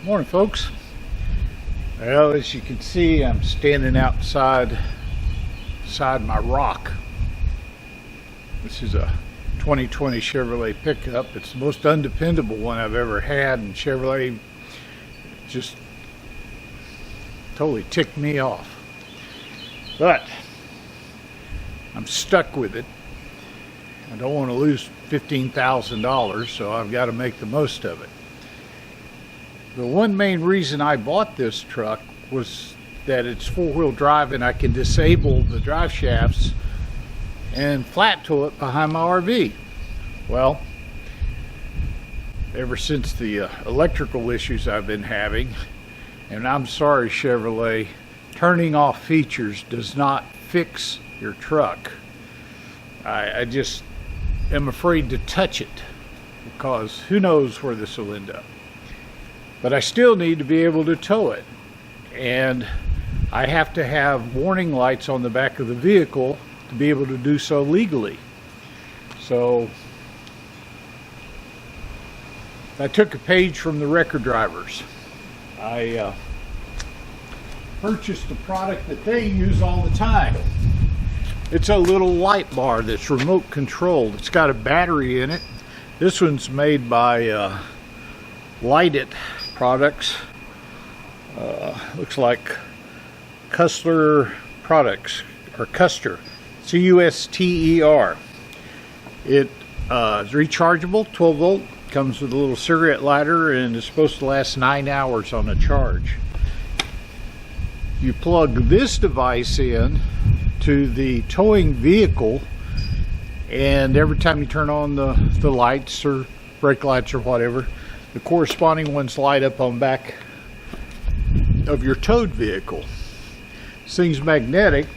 Morning, folks. Well, as you can see, I'm standing outside my rock. This is a 2020 Chevrolet pickup. It's the most undependable one I've ever had, and Chevrolet just totally ticked me off. But I'm stuck with it. I don't want to lose $15,000, so I've got to make the most of it. The one main reason I bought this truck was that it's four-wheel drive and I can disable the drive shafts and flat tow it behind my RV. Well, ever since the electrical issues I've been having, and I'm sorry Chevrolet, turning off features does not fix your truck. I just am afraid to touch it because who knows where this will end up. But I still need to be able to tow it, and I have to have warning lights on the back of the vehicle to be able to do so legally. So I took a page from the record drivers. I purchased a product that they use all the time. It's a little light bar that's remote controlled. It's got a battery in it. This one's made by Light It products. Looks like Custler products, or Custer, C-U-S-T-E-R. It is rechargeable, 12 volt, comes with a little cigarette lighter, and is supposed to last 9 hours on a charge. You plug this device in to the towing vehicle, and every time you turn on the lights or brake lights or whatever, the corresponding ones light up on back of your towed vehicle. This thing's magnetic,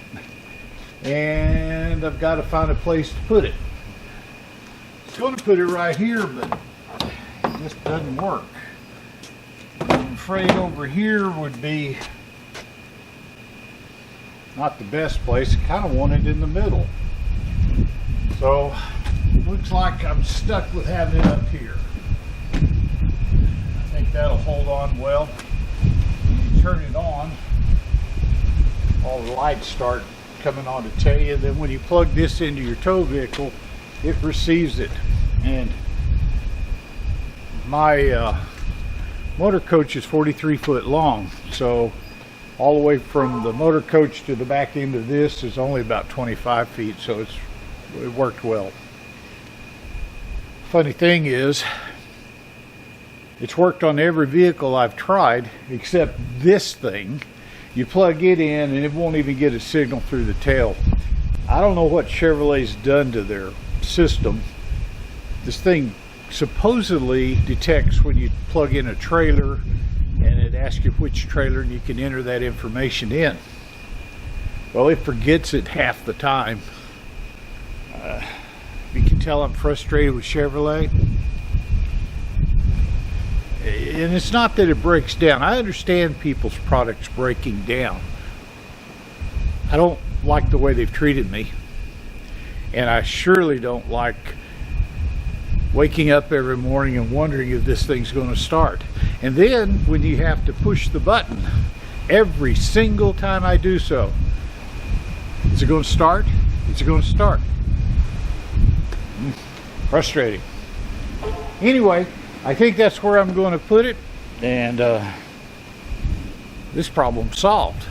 and I've got to find a place to put it. I was going to put it right here, but this doesn't work. I'm afraid over here would be not the best place. I kind of want it in the middle. So, looks like I'm stuck with having it up here. I think that'll hold on well. When you turn it on, all the lights start coming on to tell you. Then when you plug this into your tow vehicle, it receives it. And my motor coach is 43 foot long, so all the way from the motor coach to the back end of this is only about 25 feet, so it worked well. Funny thing is, it's worked on every vehicle I've tried except this thing. You plug it in and it won't even get a signal through the tail. I don't know what Chevrolet's done to their system. This thing supposedly detects when you plug in a trailer, and it asks you which trailer, and you can enter that information in. Well, it forgets it half the time. You can tell I'm frustrated with Chevrolet. And it's not that it breaks down. I understand people's products breaking down. I don't like the way they've treated me. And I surely don't like waking up every morning and wondering if this thing's going to start. And then when you have to push the button, every single time I do so, is it going to start? Is it going to start? Frustrating. Anyway, I think that's where I'm going to put it, and this problem solved.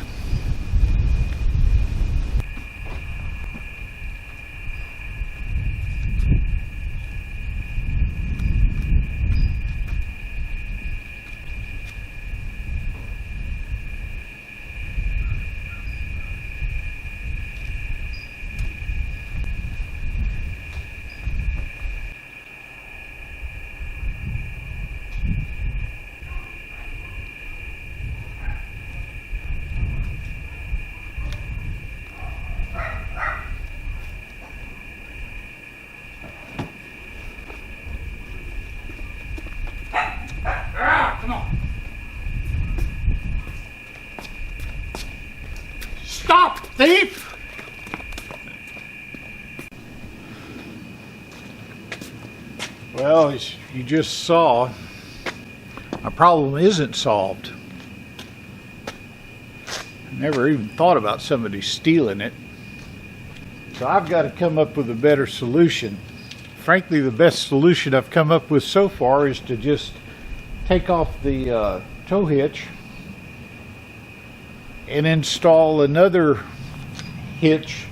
Stop, thief! Well, as you just saw, my problem isn't solved. I never even thought about somebody stealing it. So I've got to come up with a better solution. Frankly, the best solution I've come up with so far is to just take off the tow hitch and install another hitch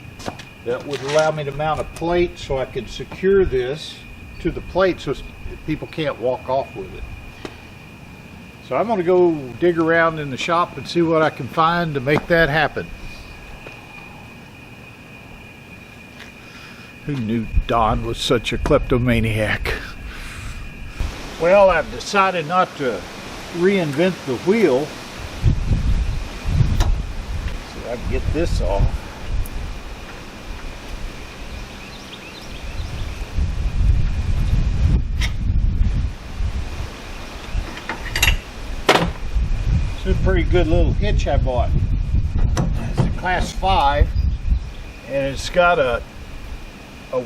that would allow me to mount a plate so I could secure this to the plate so people can't walk off with it. So I'm going to go dig around in the shop and see what I can find to make that happen. Who knew Don was such a kleptomaniac? Well, I've decided not to reinvent the wheel. So I can get this off. It's a pretty good little hitch I bought. It's a class 5 and it's got a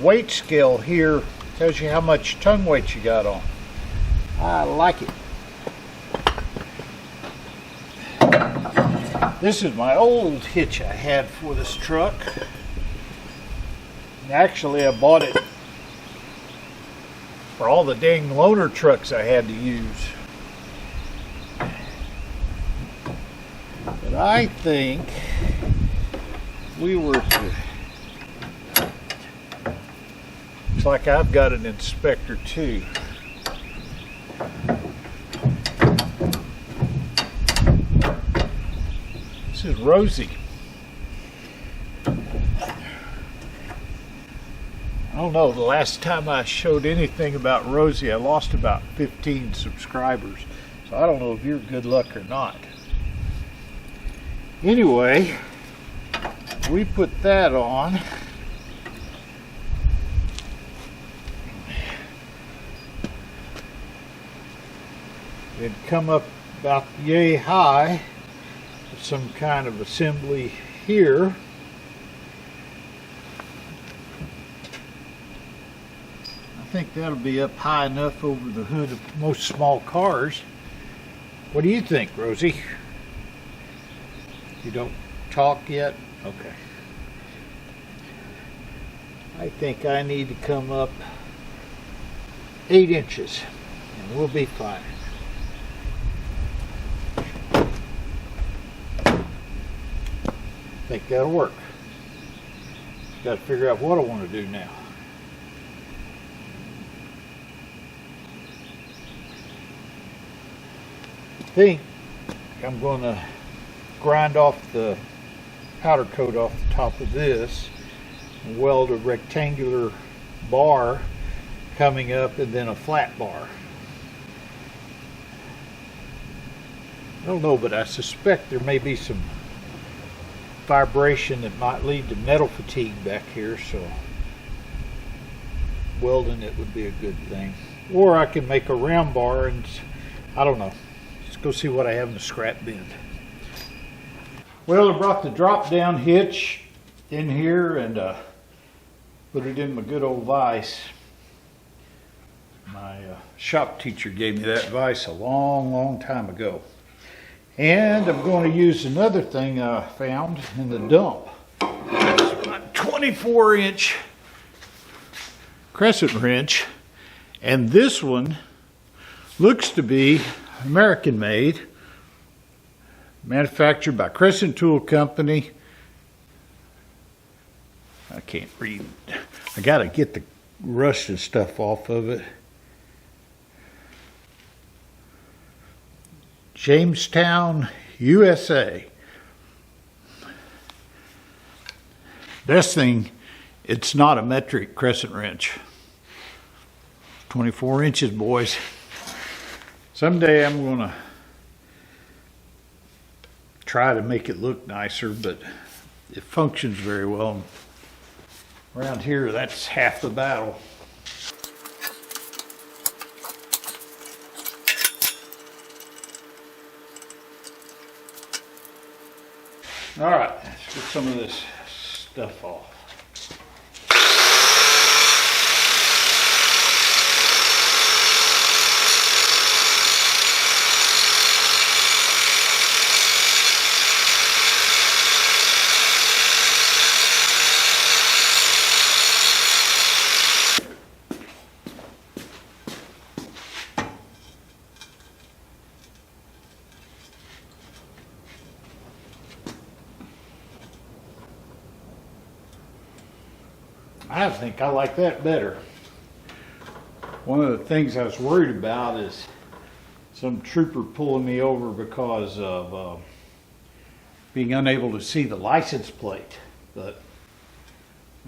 weight scale here. Tells you how much ton weight you got on. I like it. This is my old hitch I had for this truck. Actually, I bought it for all the dang loaner trucks I had to use. But I think we were to... Looks like I've got an inspector too. This is Rosie. I don't know, the last time I showed anything about Rosie, I lost about 15 subscribers. So I don't know if you're good luck or not. Anyway, we put that on. It'd come up about yay high with some kind of assembly here. I think that'll be up high enough over the hood of most small cars. What do you think, Rosie? You don't talk yet? Okay. I think I need to come up 8 inches and we'll be fine. I think that'll work. Got to figure out what I want to do now. I think I'm going to grind off the powder coat off the top of this and weld a rectangular bar coming up and then a flat bar. I don't know, but I suspect there may be some vibration that might lead to metal fatigue back here, so welding it would be a good thing. Or I can make a round bar and I don't know. Let's go see what I have in the scrap bin. Well, I brought the drop down hitch in here and put it in my good old vise. My shop teacher gave me that vise a long time ago. And I'm going to use another thing I found in the dump. It's a 24-inch crescent wrench. And this one looks to be American made. Manufactured by Crescent Tool Company. I can't read. I got to get the rust and stuff off of it. Jamestown, USA. Best thing, it's not a metric crescent wrench. 24 inches, boys. Someday I'm going to try to make it look nicer, but it functions very well. Around here, that's half the battle. All right, let's get some of this stuff off. I think I like that better. One of the things I was worried about is some trooper pulling me over because of being unable to see the license plate. But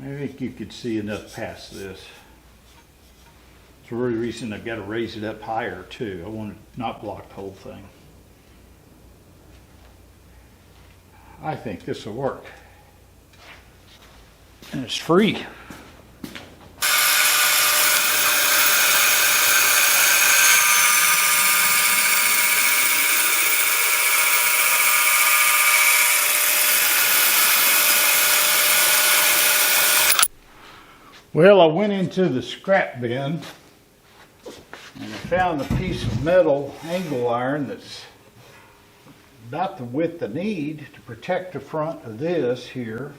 I think you could see enough past this. It's the reason I've got to raise it up higher too. I want to not block the whole thing. I think this will work. And it's free. Well, I went into the scrap bin and I found a piece of metal angle iron that's about the width I need to protect the front of this here.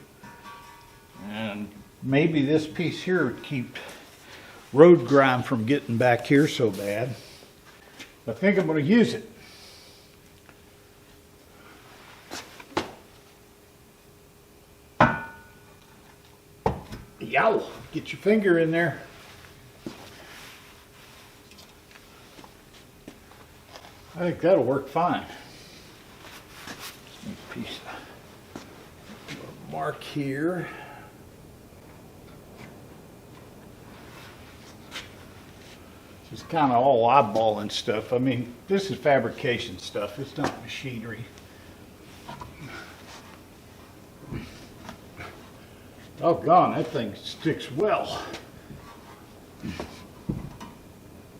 And maybe this piece here would keep road grime from getting back here so bad. I think I'm going to use it. Yow! Get your finger in there. I think that'll work fine. Piece of mark here. It's kind of all eyeballing stuff. I mean, this is fabrication stuff. It's not machinery. Doggone, that thing sticks well.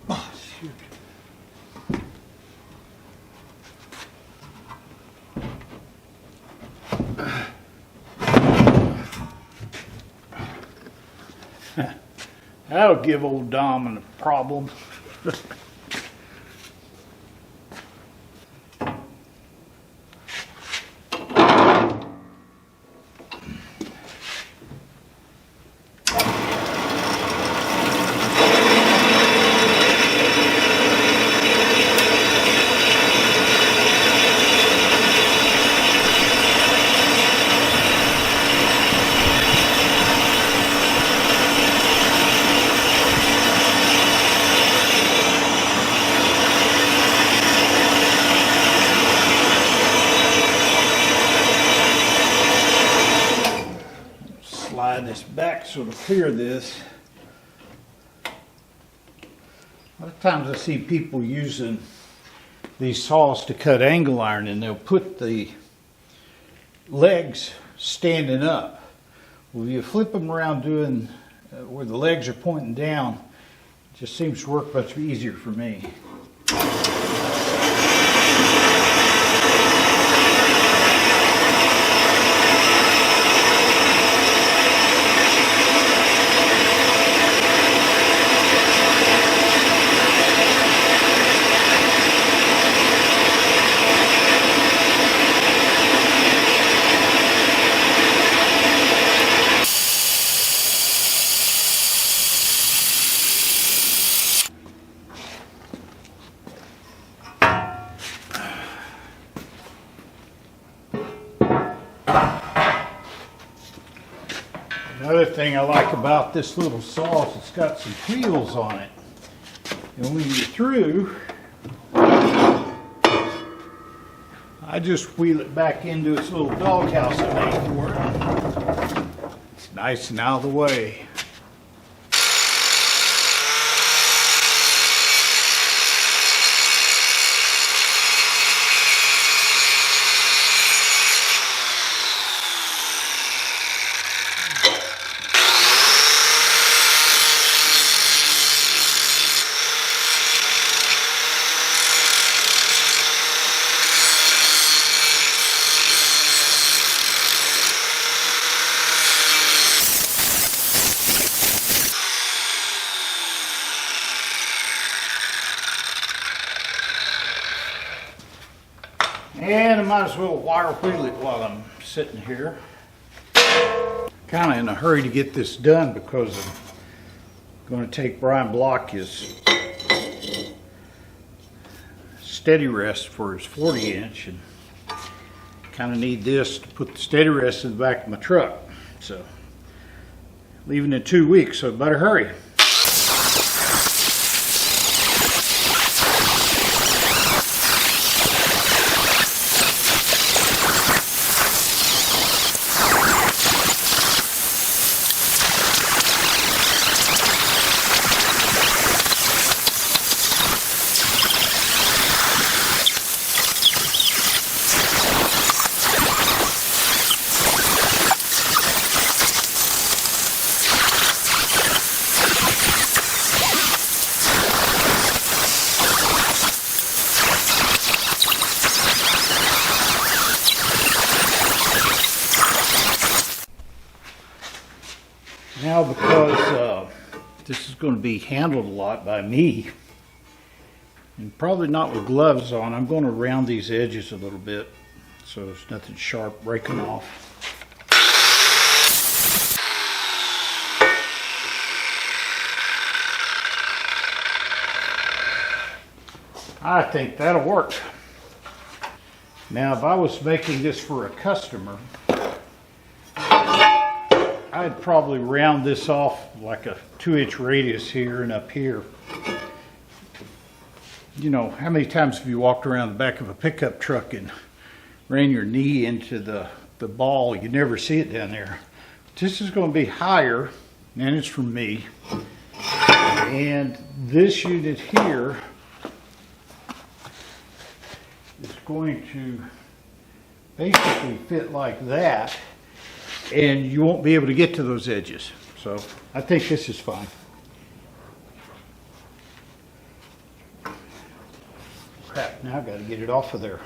Oh, shoot. That'll give old Dom a problem. This back so to clear this. A lot of times I see people using these saws to cut angle iron and they'll put the legs standing up. Well, you flip them around doing where the legs are pointing down, it just seems to work much easier for me. Another thing I like about this little saw is it's got some wheels on it. And when you're through, I just wheel it back into its little doghouse I made for it. It's nice and out of the way. And I might as well wire wheel it while I'm sitting here. Kind of in a hurry to get this done because I'm going to take Brian Block his steady rest for his 40-inch and kind of need this to put the steady rest in the back of my truck. So leaving in 2 weeks, so better hurry. Now, because this is going to be handled a lot by me, and probably not with gloves on, I'm going to round these edges a little bit so there's nothing sharp breaking off. I think that'll work. Now, if I was making this for a customer, I'd probably round this off like a 2-inch radius here and up here. You know, how many times have you walked around the back of a pickup truck and ran your knee into the ball? You never see it down there. This is going to be higher, and it's from me. And this unit here is going to basically fit like that, and you won't be able to get to those edges. So I think this is fine. Crap, now I've got to get it off of there.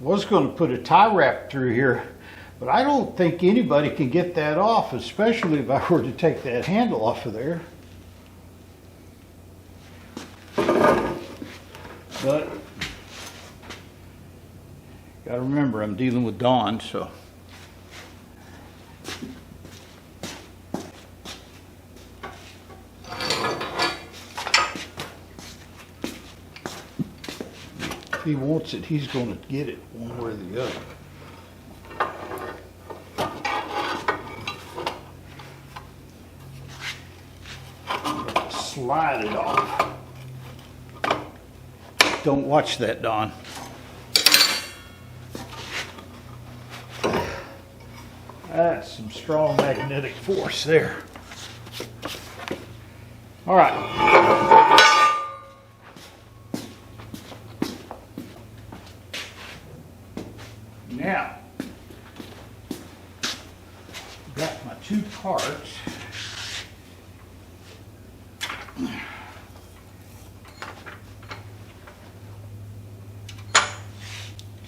Was going to put a tie wrap through here, but I don't think anybody can get that off, especially if I were to take that handle off of there. But got to remember, I'm dealing with Dawn, so. If he wants it, he's going to get it one way or the other. Slide it off. Don't watch that, Don. That's some strong magnetic force there. All right. Now, got my two parts.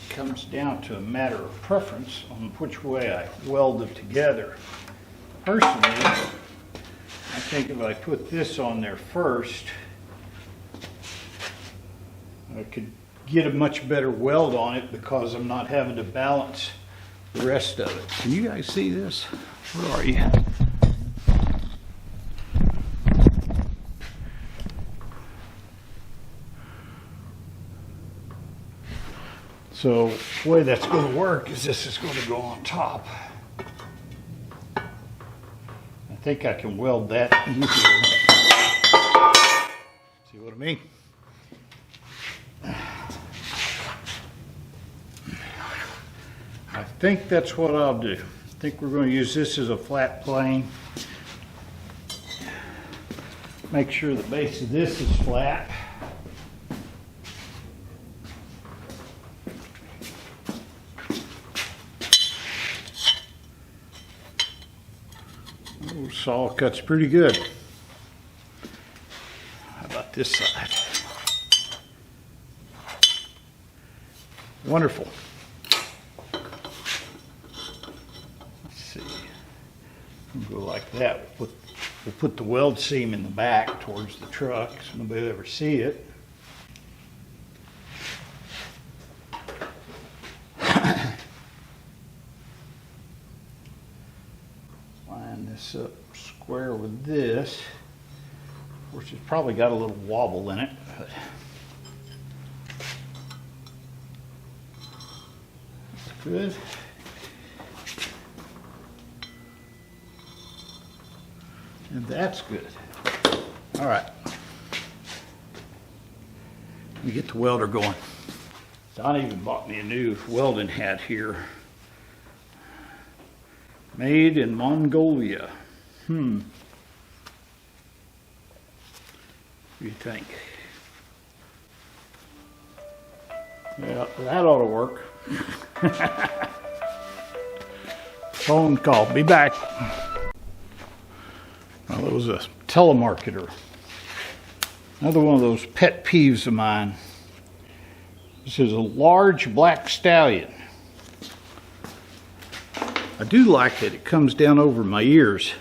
Comes down to a matter of preference on which way I weld them together. Personally, I think if I put this on there first, I could get a much better weld on it because I'm not having to balance the rest of it. Can you guys see this? Where are you? So the way that's going to work is this is going to go on top. I think I can weld that easier. See what I mean? I think that's what I'll do. I think we're going to use this as a flat plane. Make sure the base of this is flat. Oh, saw cuts pretty good. How about this side? Wonderful. Let's see. We'll go like that. We'll put the weld seam in the back towards the truck so nobody will ever see it. line this up square with this. Of course, it's probably got a little wobble in it, but that's good. And that's good. All right. Let me get the welder going. Don even bought me a new welding hat here. Made in Mongolia. What do you think? Yeah, that ought to work. Phone call. Be back. Well, it was a telemarketer. Another one of those pet peeves of mine. This is a large black stallion. I do like that it comes down over my ears.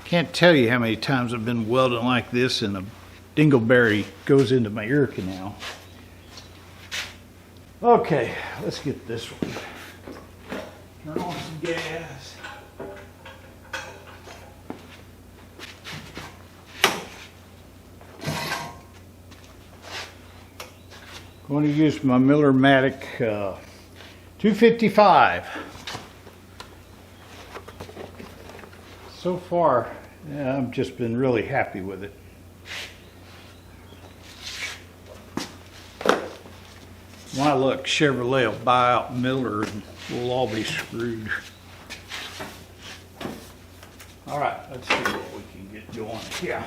Can't tell you how many times I've been welding like this and a dingleberry goes into my ear canal. Okay, let's get this one. Turn on some gas. Going to use my Miller-Matic 255. So far, yeah, I've just been really happy with it. My luck, Chevrolet will buy out Miller and we'll all be screwed. All right, let's see what we can get going here.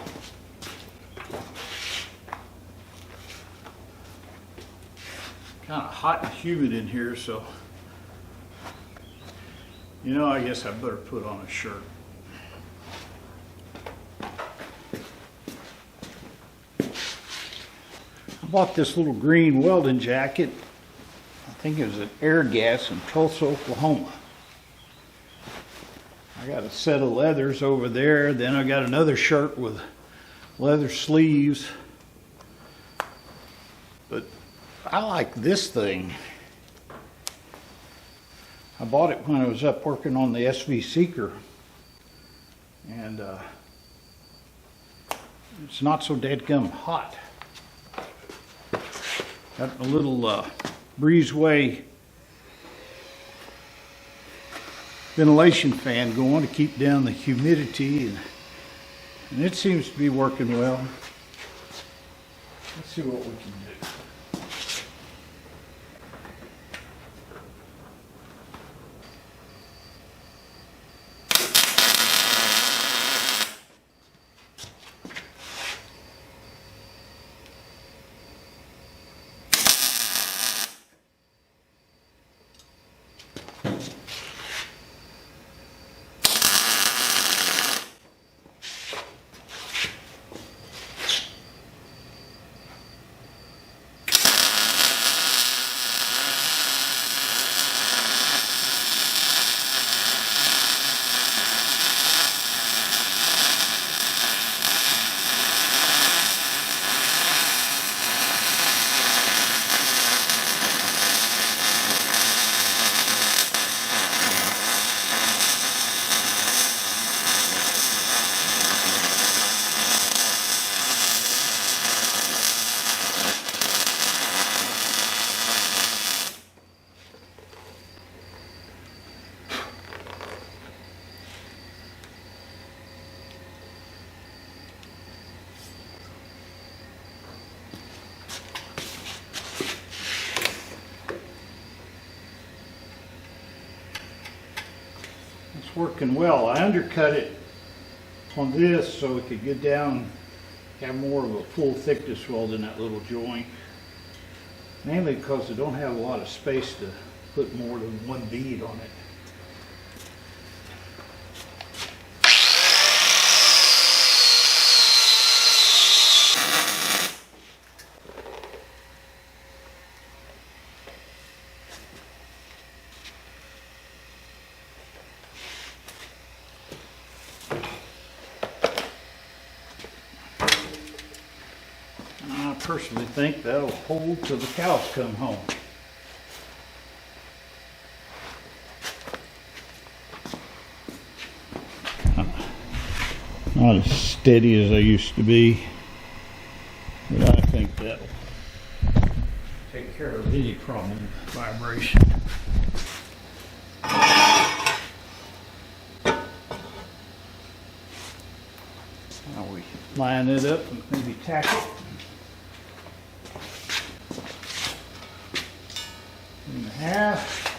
Kind of hot and humid in here, so I guess I better put on a shirt. I bought this little green welding jacket. I think it was at Air Gas in Tulsa, Oklahoma. I got a set of leathers over there. Then I got another shirt with leather sleeves. But I like this thing. I bought it when I was up working on the SV Seeker. And it's not so dadgum hot. Got a little breezeway ventilation fan going to keep down the humidity, and it seems to be working well. Let's see what we can do. Working well. I undercut it on this so it could get down, have more of a full thickness weld in that little joint. Mainly because I don't have a lot of space to put more than one bead on it. I personally think that'll hold till the cows come home. Not as steady as I used to be, but I think that'll take care of any problem with vibration. Now we line it up and maybe tack it. 1.5,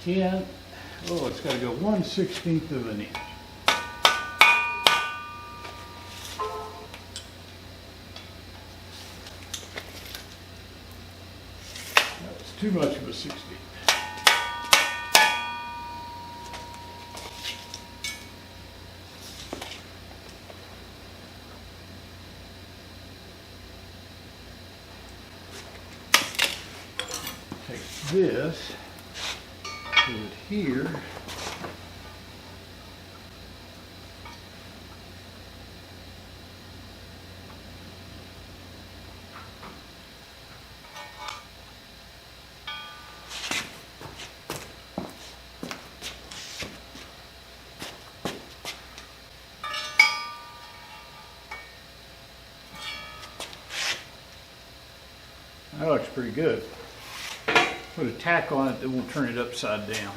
10. Oh, it's got to go 1/16 of an inch. That's too much of a 16. Take this, put it here. That looks pretty good. Put a tack on it that won't turn it upside down.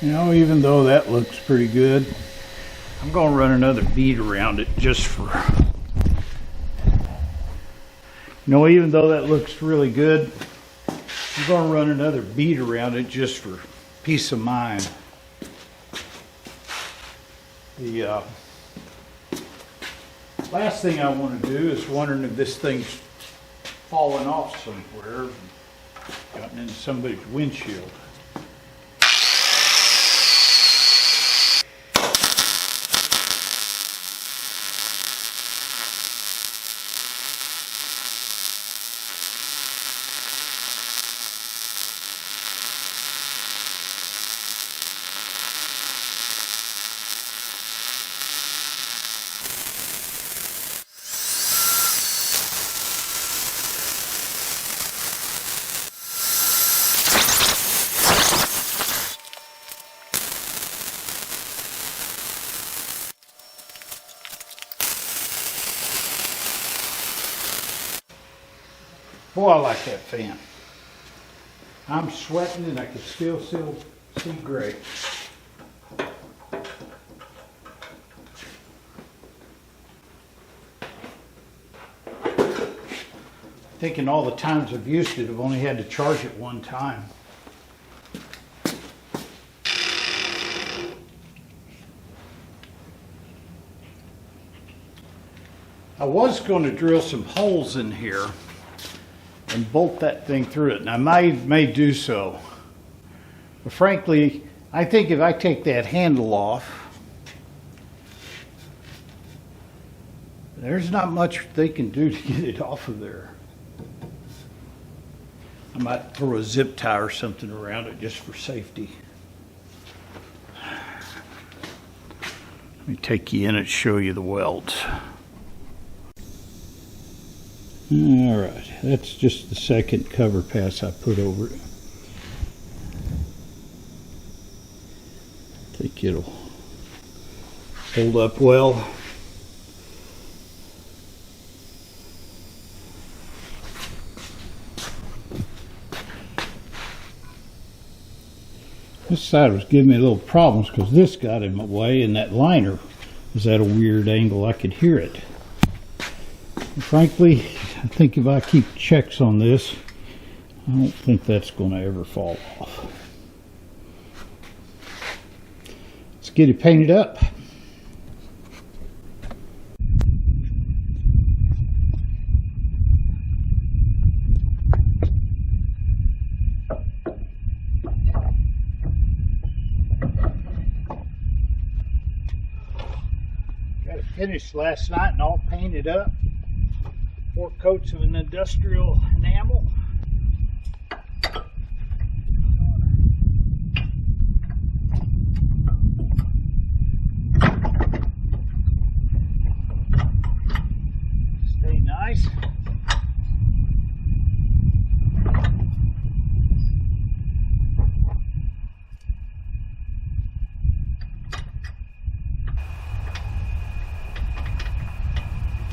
You know, even though that looks pretty good, I'm going to run another bead around it just for, even though that looks really good, I'm going to run another bead around it just for peace of mind. The last thing I want to do is wondering if this thing's fallen off somewhere and gotten into somebody's windshield. Boy, I like that fan. I'm sweating and I can still see gray. Thinking all the times I've used it, I've only had to charge it one time. I was going to drill some holes in here and bolt that thing through it. And I may do so. But frankly, I think if I take that handle off, there's not much they can do to get it off of there. I might throw a zip tie or something around it just for safety. Let me take you in and show you the welds. All right, that's just the second cover pass I put over it. I think it'll hold up well. This side was giving me a little problems because this got in my way and that liner was at a weird angle. I could hear it. And frankly, I think if I keep checks on this, I don't think that's going to ever fall off. Let's get it painted up. Got it finished last night and all painted up. 4 coats of an industrial enamel. Stay nice.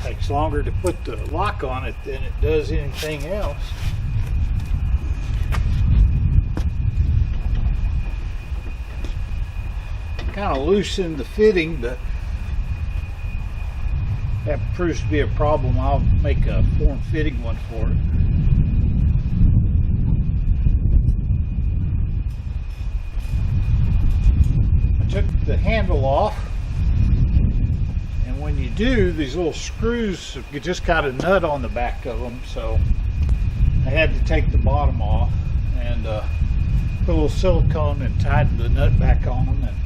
Takes longer to put the lock on it than it does anything else. Kind of loosened the fitting, but that proves to be a problem. I'll make a form-fitting one for it. I took the handle off. When you do, these little screws, you just got a nut on the back of them, so I had to take the bottom off and put a little silicone and tighten the nut back on them, and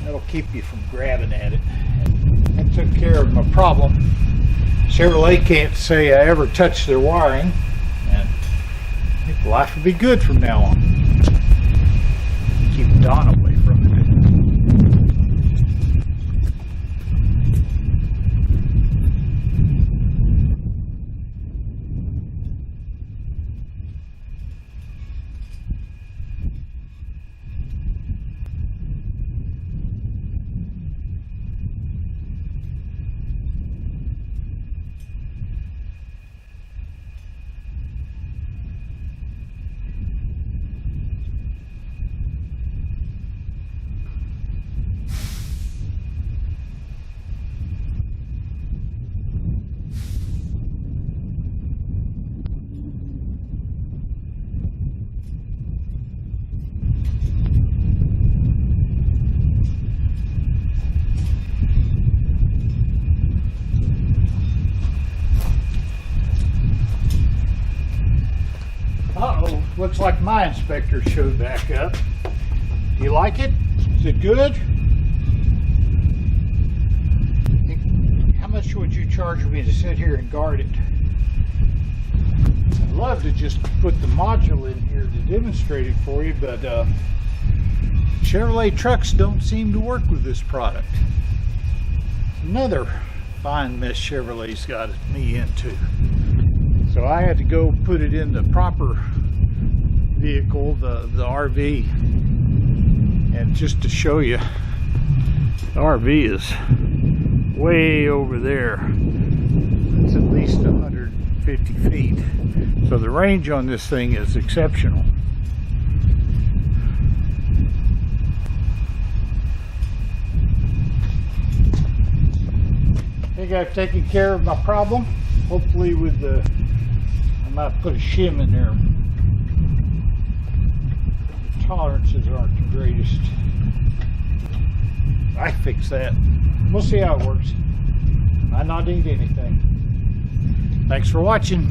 that'll keep you from grabbing at it. And that took care of my problem. Chevrolet can't say I ever touched their wiring, and I think life will be good from now on. Keep Don away from it. Uh-oh, looks like my inspector showed back up. Do you like it? Is it good? How much would you charge me to sit here and guard it? I'd love to just put the module in here to demonstrate it for you, but Chevrolet trucks don't seem to work with this product. Another fine mess Chevrolet's got me into. So I had to go put it in the proper vehicle, the RV, and just to show you, the RV is way over there. It's at least 150 feet. So the range on this thing is exceptional. I think I've taken care of my problem. Hopefully with the, I might put a shim in there. The tolerances aren't the greatest. I fix that. We'll see how it works. Might not need anything. Thanks for watching.